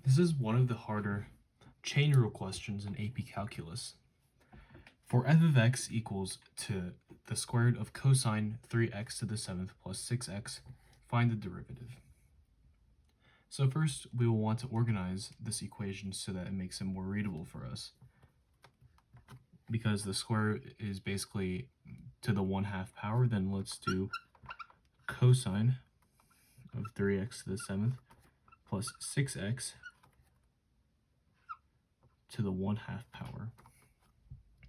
This is one of the harder chain rule questions in AP Calculus. For f of x equals to the square root of cosine 3x to the 7th plus 6x, find the derivative. So first, we will want to organize this equation so that it makes it more readable for us. Because the square root is basically to the 1/2 power, then let's do cosine of 3x to the 7th plus 6x to the 1/2 power.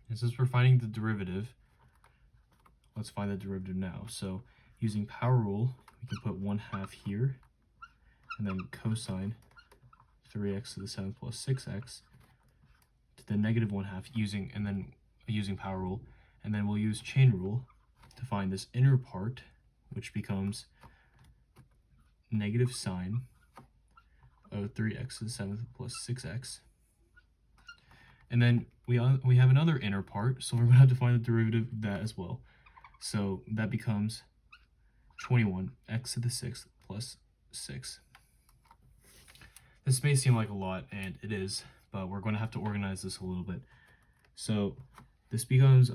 And since we're finding the derivative, let's find the derivative now. So using power rule, we can put 1/2 here, and then cosine 3x to the 7th plus 6x to the negative 1/2 using power rule, and then we'll use chain rule to find this inner part, which becomes negative sine of 3x to the 7th plus 6x. And then we have another inner part, so we're going to have to find the derivative of that as well. So that becomes 21x to the 6th plus 6. This may seem like a lot, and it is, but we're going to have to organize this a little bit. So this becomes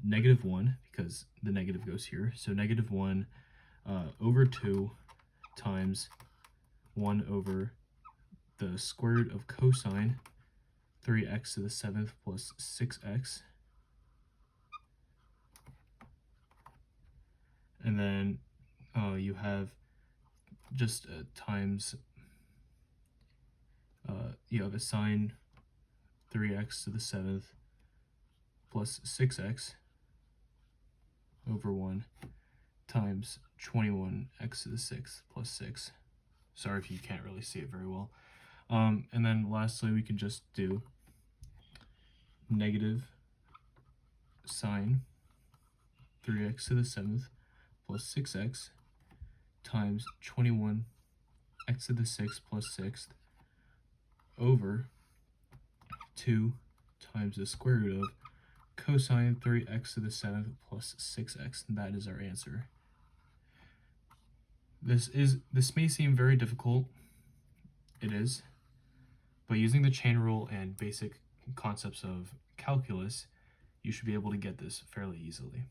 negative 1, because the negative goes here. So negative 1 over 2 times 1 over the square root of cosine 3x to the 7th plus 6x. And then you have just times, you have a sine 3x to the 7th plus 6x over 1 times 21x to the 6th plus 6. Sorry if you can't really see it very well. And then lastly, we can just do negative sine 3x to the 7th plus 6x times 21x to the 6th plus 6th over 2 times the square root of cosine 3x to the 7th plus 6x. And that is our answer. This may seem very difficult. It is. But using the chain rule and basic concepts of calculus, you should be able to get this fairly easily.